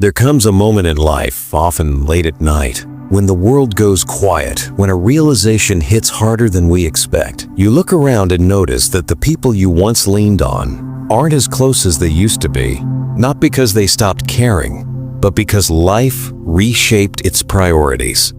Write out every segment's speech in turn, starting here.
There comes a moment in life, often late at night, when the world goes quiet, when a realization hits harder than we expect. You look around and notice that the people you once leaned on aren't as close as they used to be, not because they stopped caring, but because life reshaped its priorities.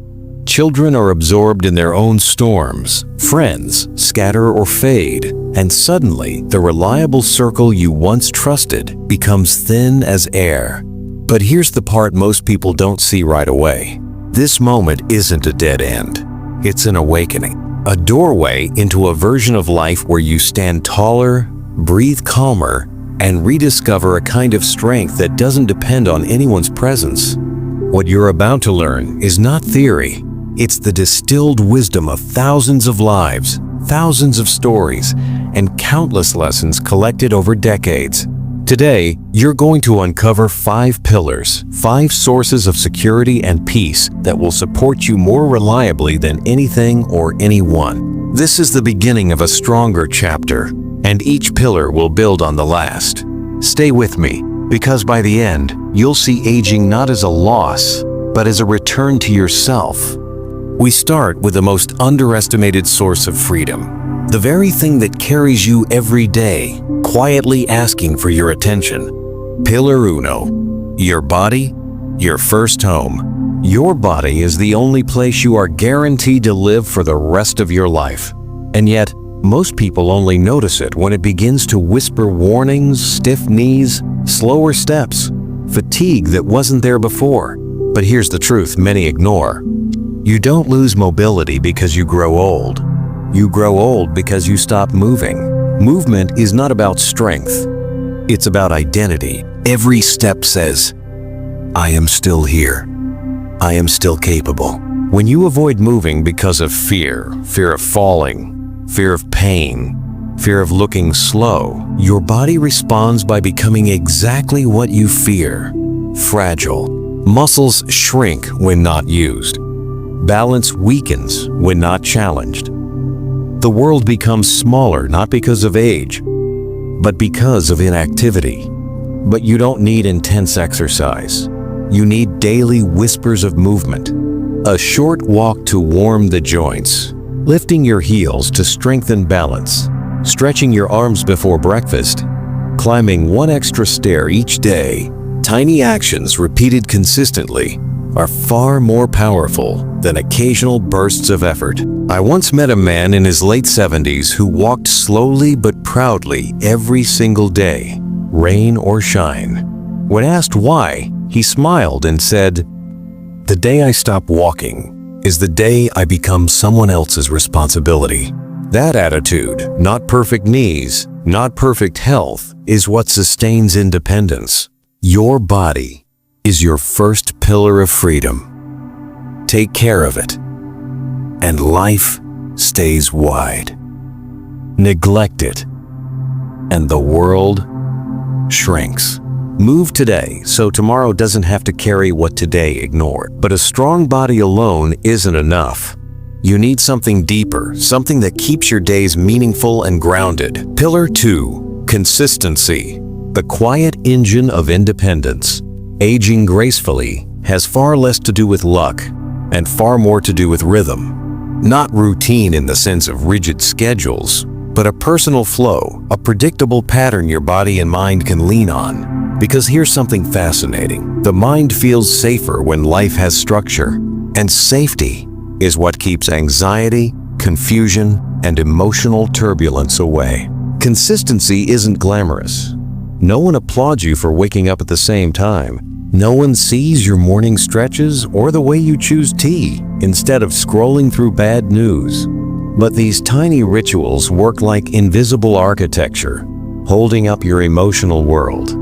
Children are absorbed in their own storms, friends scatter or fade, and suddenly the reliable circle you once trusted becomes thin as air. But here's the part most people don't see right away. This moment isn't a dead end. It's an awakening, a doorway into a version of life where you stand taller, breathe calmer, and rediscover a kind of strength that doesn't depend on anyone's presence. What you're about to learn is not theory. It's the distilled wisdom of thousands of lives, thousands of stories, and countless lessons collected over decades. Today, you're going to uncover 5 pillars, 5 sources of security and peace that will support you more reliably than anything or anyone. This is the beginning of a stronger chapter, and each pillar will build on the last. Stay with me, because by the end, you'll see aging not as a loss, but as a return to yourself. We start with the most underestimated source of freedom, the very thing that carries you every day, quietly asking for your attention. Pillar uno, your body, your first home. Your body is the only place you are guaranteed to live for the rest of your life. And yet, most people only notice it when it begins to whisper warnings, stiff knees, slower steps, fatigue that wasn't there before. But here's the truth many ignore. You don't lose mobility because you grow old. You grow old because you stop moving. Movement is not about strength. It's about identity. Every step says, I am still here. I am still capable. When you avoid moving because of fear of falling, fear of pain, fear of looking slow, your body responds by becoming exactly what you fear: fragile. Muscles shrink when not used. Balance weakens when not challenged. The world becomes smaller not because of age, but because of inactivity. But you don't need intense exercise. You need daily whispers of movement. A short walk to warm the joints, lifting your heels to strengthen balance, stretching your arms before breakfast, climbing one extra stair each day. Tiny actions repeated consistently are far more powerful than occasional bursts of effort. I once met a man in his late 70s who walked slowly but proudly every single day, rain or shine. When asked why, he smiled and said, "The day I stop walking is the day I become someone else's responsibility." That attitude, not perfect knees, not perfect health, is what sustains independence. Your body is your first pillar of freedom. Take care of it, and life stays wide. Neglect it, and the world shrinks. Move today so tomorrow doesn't have to carry what today ignored. But a strong body alone isn't enough. You need something deeper, something that keeps your days meaningful and grounded. Pillar 2, consistency, the quiet engine of independence. Aging gracefully has far less to do with luck and far more to do with rhythm. Not routine in the sense of rigid schedules, but a personal flow, a predictable pattern your body and mind can lean on. Because here's something fascinating. The mind feels safer when life has structure, and safety is what keeps anxiety, confusion, and emotional turbulence away. Consistency isn't glamorous. No one applauds you for waking up at the same time. No one sees your morning stretches or the way you choose tea instead of scrolling through bad news. But these tiny rituals work like invisible architecture, holding up your emotional world.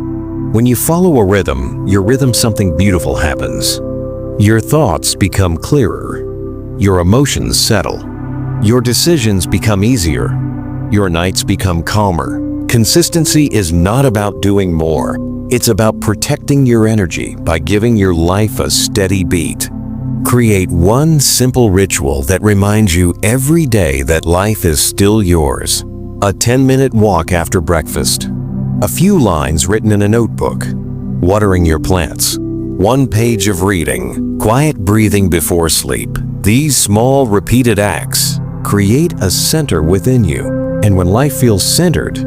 When you follow a rhythm, something beautiful happens. Your thoughts become clearer. Your emotions settle. Your decisions become easier. Your nights become calmer. Consistency is not about doing more. It's about protecting your energy by giving your life a steady beat. Create one simple ritual that reminds you every day that life is still yours. A 10-minute walk after breakfast. A few lines written in a notebook. Watering your plants. one page of reading, quiet breathing before sleep. These small, repeated acts create a center within you. And when life feels centered,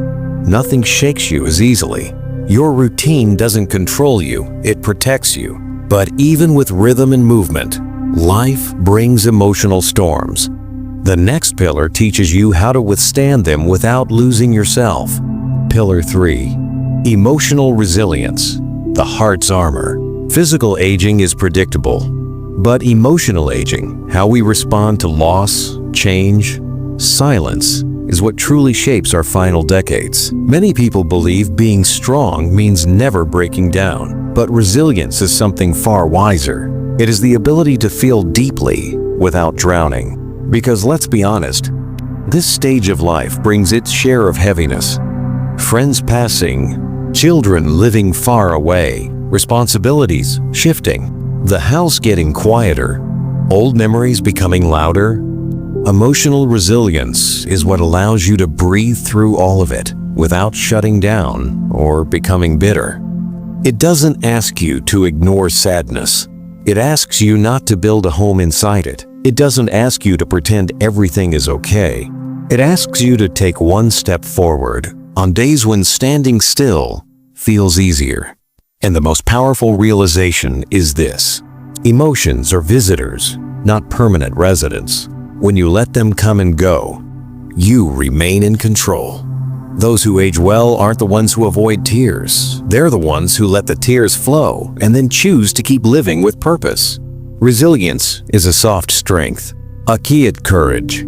nothing shakes you as easily. Your routine doesn't control you, it protects you. But even with rhythm and movement, life brings emotional storms. The next pillar teaches you how to withstand them without losing yourself. Pillar 3. Emotional resilience, the heart's armor. Physical aging is predictable, but emotional aging, how we respond to loss, change, silence, is what truly shapes our final decades. Many people believe being strong means never breaking down, but resilience is something far wiser. It is the ability to feel deeply without drowning. Because let's be honest, this stage of life brings its share of heaviness. Friends passing, children living far away, responsibilities shifting, the house getting quieter, old memories becoming louder. Emotional resilience is what allows you to breathe through all of it without shutting down or becoming bitter. It doesn't ask you to ignore sadness. It asks you not to build a home inside it. It doesn't ask you to pretend everything is okay. It asks you to take one step forward on days when standing still feels easier. And the most powerful realization is this: emotions are visitors, not permanent residents. When you let them come and go, you remain in control. Those who age well aren't the ones who avoid tears. They're the ones who let the tears flow and then choose to keep living with purpose. Resilience is a soft strength, a quiet courage,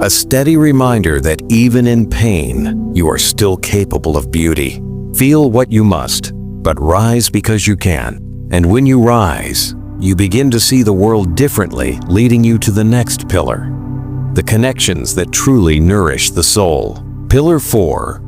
a steady reminder that even in pain, you are still capable of beauty. Feel what you must, but rise because you can. And when you rise, you begin to see the world differently, leading you to the next pillar: the connections that truly nourish the soul. Pillar 4.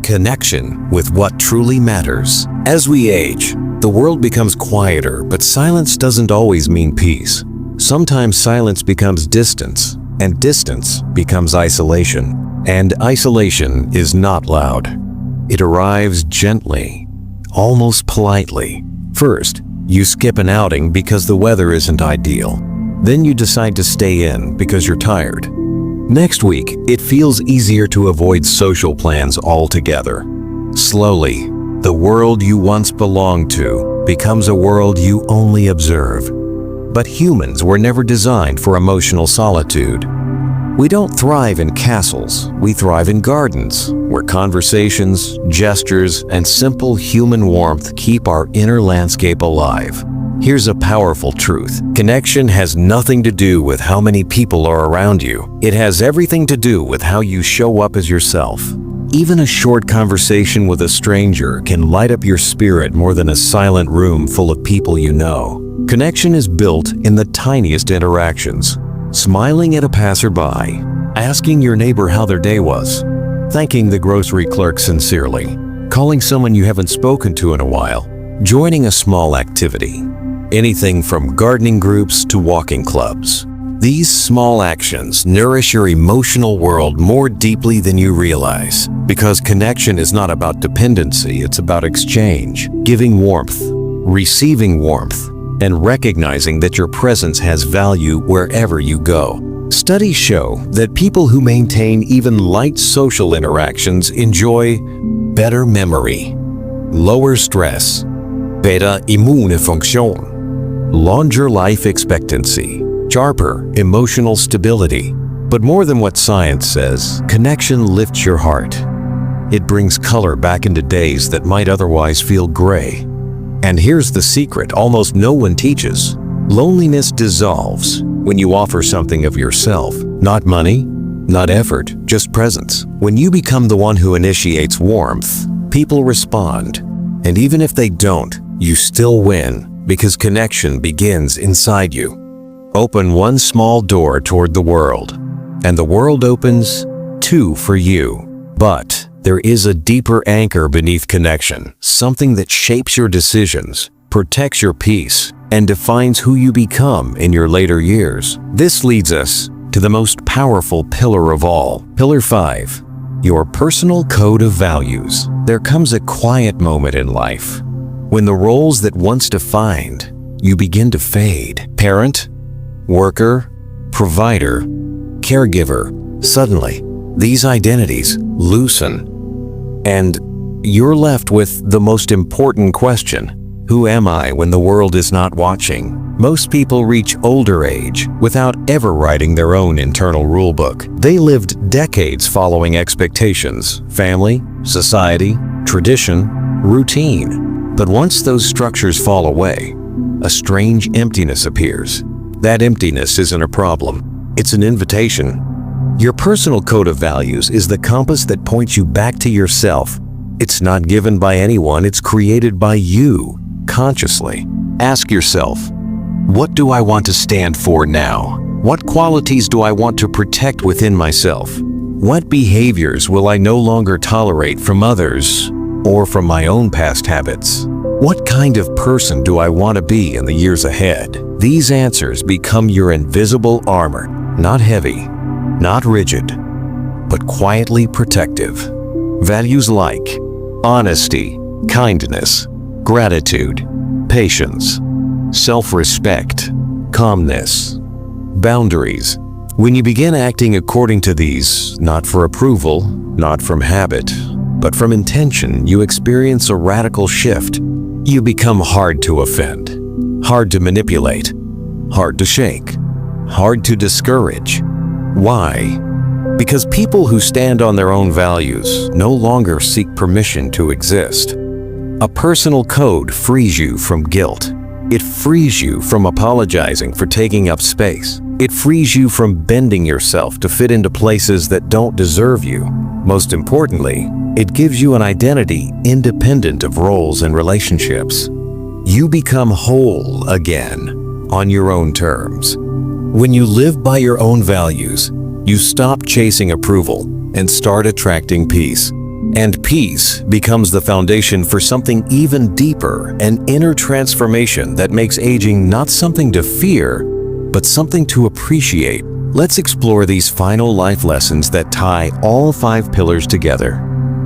Connection with what truly matters. As we age, the world becomes quieter, but silence doesn't always mean peace. Sometimes silence becomes distance, and distance becomes isolation. And isolation is not loud. It arrives gently, almost politely. First, you skip an outing because the weather isn't ideal. Then you decide to stay in because you're tired. Next week, it feels easier to avoid social plans altogether. Slowly, the world you once belonged to becomes a world you only observe. But humans were never designed for emotional solitude. We don't thrive in castles, we thrive in gardens, where conversations, gestures, and simple human warmth keep our inner landscape alive. Here's a powerful truth: connection has nothing to do with how many people are around you. It has everything to do with how you show up as yourself. Even a short conversation with a stranger can light up your spirit more than a silent room full of people you know. Connection is built in the tiniest interactions. Smiling at a passerby, asking your neighbor how their day was, thanking the grocery clerk sincerely, calling someone you haven't spoken to in a while, joining a small activity. Anything from gardening groups to walking clubs. These small actions nourish your emotional world more deeply than you realize, because connection is not about dependency, it's about exchange, giving warmth, receiving warmth, and recognizing that your presence has value wherever you go. Studies show that people who maintain even light social interactions enjoy better memory, lower stress, bättre immunfunktion, longer life expectancy, sharper emotional stability. But more than what science says, connection lifts your heart. It brings color back into days that might otherwise feel gray. And here's the secret almost no one teaches. Loneliness dissolves when you offer something of yourself. Not money, not effort, just presence. When you become the one who initiates warmth, people respond. And even if they don't, you still win, because connection begins inside you. Open one small door toward the world, and the world opens two for you. But there is a deeper anchor beneath connection, something that shapes your decisions, protects your peace, and defines who you become in your later years. This leads us to the most powerful pillar of all. Pillar 5. Your personal code of values. There comes a quiet moment in life when the roles that once defined you begin to fade. Parent, worker, provider, caregiver. Suddenly, these identities loosen, and you're left with the most important question: who am I when the world is not watching? Most people reach older age without ever writing their own internal rulebook. They lived decades following expectations, family, society, tradition, routine. But once those structures fall away, a strange emptiness appears. That emptiness isn't a problem, it's an invitation. Your personal code of values is the compass that points you back to yourself. It's not given by anyone, it's created by you, consciously. Ask yourself, what do I want to stand for now? What qualities do I want to protect within myself? What behaviors will I no longer tolerate from others or from my own past habits? What kind of person do I want to be in the years ahead? These answers become your invisible armor, not heavy, not rigid, but quietly protective. Values like honesty, kindness, gratitude, patience, self-respect, calmness, boundaries. When you begin acting according to these, not for approval, not from habit, but from intention, you experience a radical shift. You become hard to offend, hard to manipulate, hard to shake, hard to discourage. Why? Because people who stand on their own values no longer seek permission to exist. A personal code frees you from guilt. It frees you from apologizing for taking up space. It frees you from bending yourself to fit into places that don't deserve you. Most importantly, it gives you an identity independent of roles and relationships. You become whole again on your own terms. When you live by your own values, you stop chasing approval and start attracting peace. And peace becomes the foundation for something even deeper, an inner transformation that makes aging not something to fear, but something to appreciate. Let's explore these final life lessons that tie all 5 pillars together.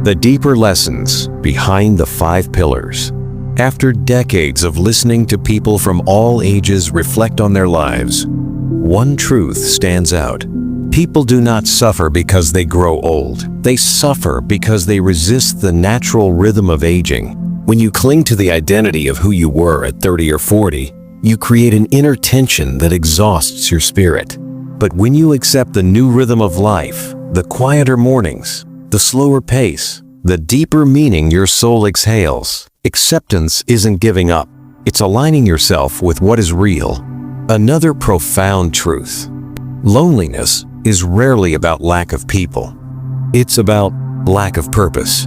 The deeper lessons behind the 5 pillars. After decades of listening to people from all ages reflect on their lives, one truth stands out. People do not suffer because they grow old. They suffer because they resist the natural rhythm of aging. When you cling to the identity of who you were at 30 or 40, you create an inner tension that exhausts your spirit. But when you accept the new rhythm of life, the quieter mornings, the slower pace, the deeper meaning your soul exhales, acceptance isn't giving up. It's aligning yourself with what is real. Another profound truth. Loneliness is rarely about lack of people. It's about lack of purpose.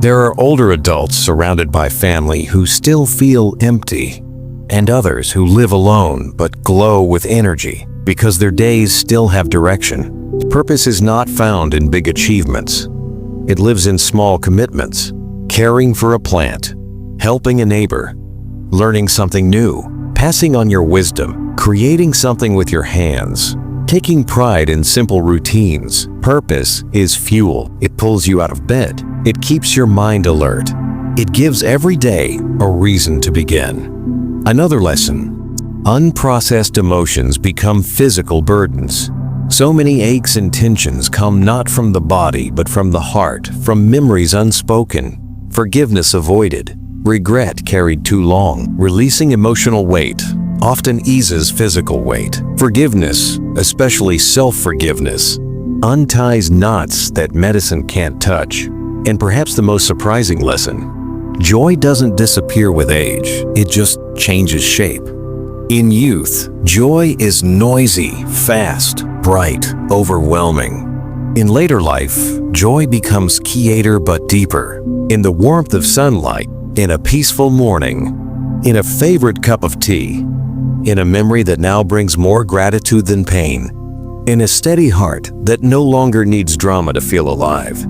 There are older adults surrounded by family who still feel empty, and others who live alone but glow with energy because their days still have direction. Purpose is not found in big achievements. It lives in small commitments, caring for a plant, helping a neighbor, learning something new, passing on your wisdom, creating something with your hands, taking pride in simple routines. Purpose is fuel. It pulls you out of bed. It keeps your mind alert. It gives every day a reason to begin. Another lesson. Unprocessed emotions become physical burdens. So many aches and tensions come not from the body but from the heart, from memories unspoken, forgiveness avoided, regret carried too long. Releasing emotional weight often eases physical weight. Forgiveness, especially self-forgiveness, unties knots that medicine can't touch. And perhaps the most surprising lesson, joy doesn't disappear with age, it just changes shape. In youth, joy is noisy, fast, bright, overwhelming. In later life, joy becomes quieter but deeper. In the warmth of sunlight, in a peaceful morning, in a favorite cup of tea, in a memory that now brings more gratitude than pain, in a steady heart that no longer needs drama to feel alive.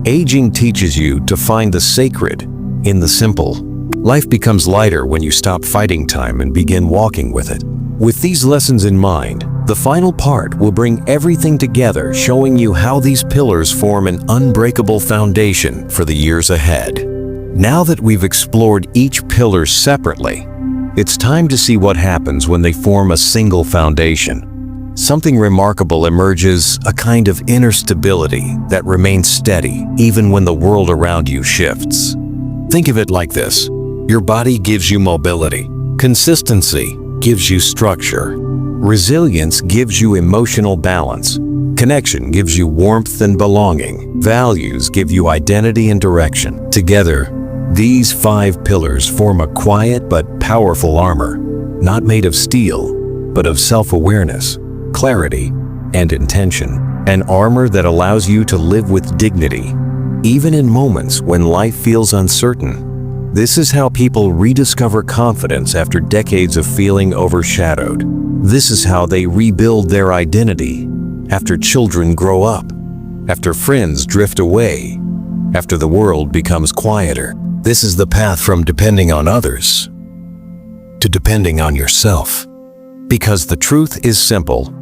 Aging teaches you to find the sacred in the simple. Life becomes lighter when you stop fighting time and begin walking with it. With these lessons in mind, the final part will bring everything together, showing you how these pillars form an unbreakable foundation for the years ahead. Now that we've explored each pillar separately, it's time to see what happens when they form a single foundation. Something remarkable emerges, a kind of inner stability that remains steady even when the world around you shifts. Think of it like this. Your body gives you mobility. Consistency gives you structure. Resilience gives you emotional balance. Connection gives you warmth and belonging. Values give you identity and direction. Together, these 5 pillars form a quiet but powerful armor, not made of steel, but of self-awareness, clarity, and intention. An armor that allows you to live with dignity, even in moments when life feels uncertain. This is how people rediscover confidence after decades of feeling overshadowed. This is how they rebuild their identity after children grow up, after friends drift away, after the world becomes quieter. This is the path from depending on others to depending on yourself. Because the truth is simple.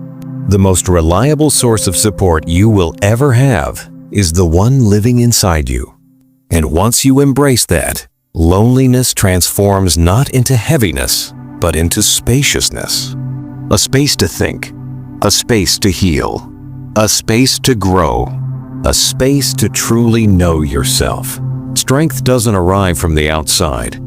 The most reliable source of support you will ever have is the one living inside you. And once you embrace that, loneliness transforms not into heaviness, but into spaciousness. A space to think, a space to heal, a space to grow, a space to truly know yourself. Strength doesn't arrive from the outside.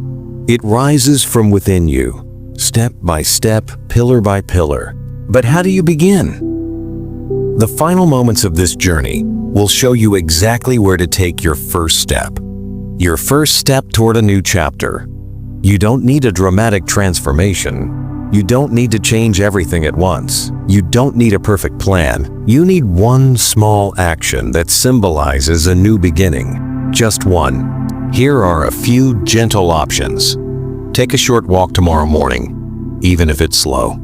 It rises from within you, step by step, pillar by pillar. But how do you begin? The final moments of this journey will show you exactly where to take your first step. Your first step toward a new chapter. You don't need a dramatic transformation. You don't need to change everything at once. You don't need a perfect plan. You need one small action that symbolizes a new beginning. Just one. Here are a few gentle options. Take a short walk tomorrow morning, even if it's slow.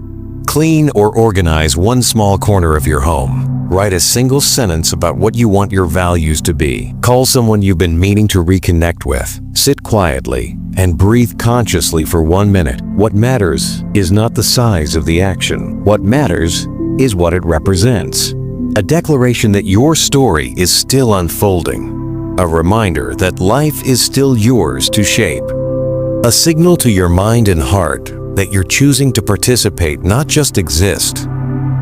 Clean or organize one small corner of your home. Write a single sentence about what you want your values to be. Call someone you've been meaning to reconnect with. Sit quietly and breathe consciously for 1 minute. What matters is not the size of the action. What matters is what it represents. A declaration that your story is still unfolding. A reminder that life is still yours to shape. A signal to your mind and heart that you're choosing to participate, not just exist.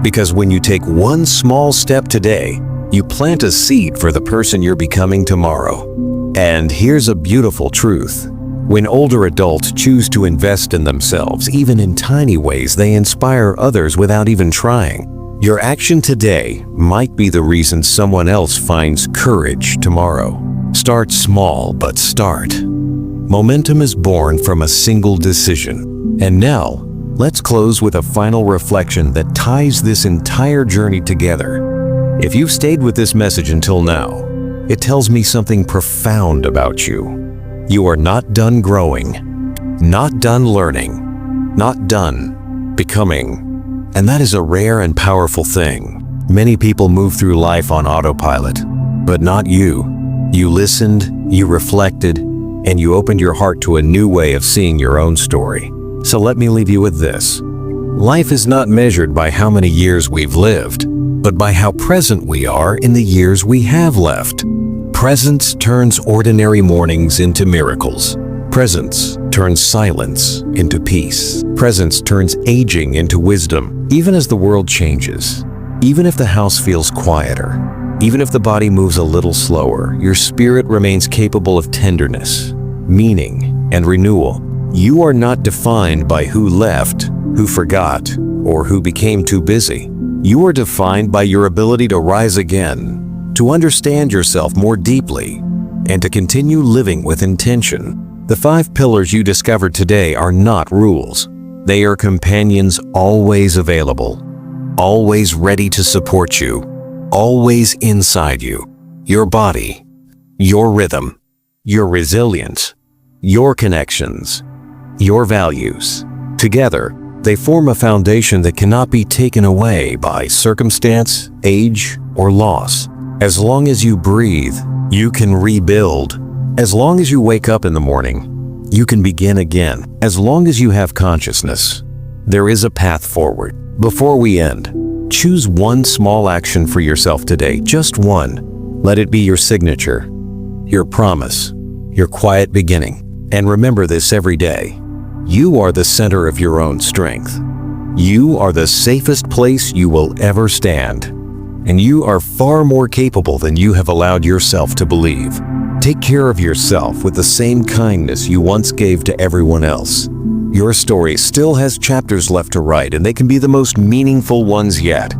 Because when you take one small step today, you plant a seed for the person you're becoming tomorrow. And here's a beautiful truth. When older adults choose to invest in themselves, even in tiny ways, they inspire others without even trying. Your action today might be the reason someone else finds courage tomorrow. Start small, but start. Momentum is born from a single decision. And now, let's close with a final reflection that ties this entire journey together. If you've stayed with this message until now, it tells me something profound about you. You are not done growing, not done learning, not done becoming. And that is a rare and powerful thing. Many people move through life on autopilot, but not you. You listened, you reflected, and you opened your heart to a new way of seeing your own story. So let me leave you with this. Life is not measured by how many years we've lived, but by how present we are in the years we have left. Presence turns ordinary mornings into miracles. Presence turns silence into peace. Presence turns aging into wisdom, even as the world changes. Even if the house feels quieter, even if the body moves a little slower, your spirit remains capable of tenderness, meaning, and renewal. You are not defined by who left, who forgot, or who became too busy. You are defined by your ability to rise again, to understand yourself more deeply, and to continue living with intention. The 5 pillars you discovered today are not rules. They are companions always available, always ready to support you, always inside you. Your body, your rhythm, your resilience, your connections, your values. Together, they form a foundation that cannot be taken away by circumstance, age, or loss. As long as you breathe, you can rebuild. As long as you wake up in the morning, you can begin again. As long as you have consciousness, there is a path forward. Before we end, choose one small action for yourself today, just one. Let it be your signature, your promise, your quiet beginning. And remember this every day. You are the center of your own strength. You are the safest place you will ever stand. And you are far more capable than you have allowed yourself to believe. Take care of yourself with the same kindness you once gave to everyone else. Your story still has chapters left to write, and they can be the most meaningful ones yet.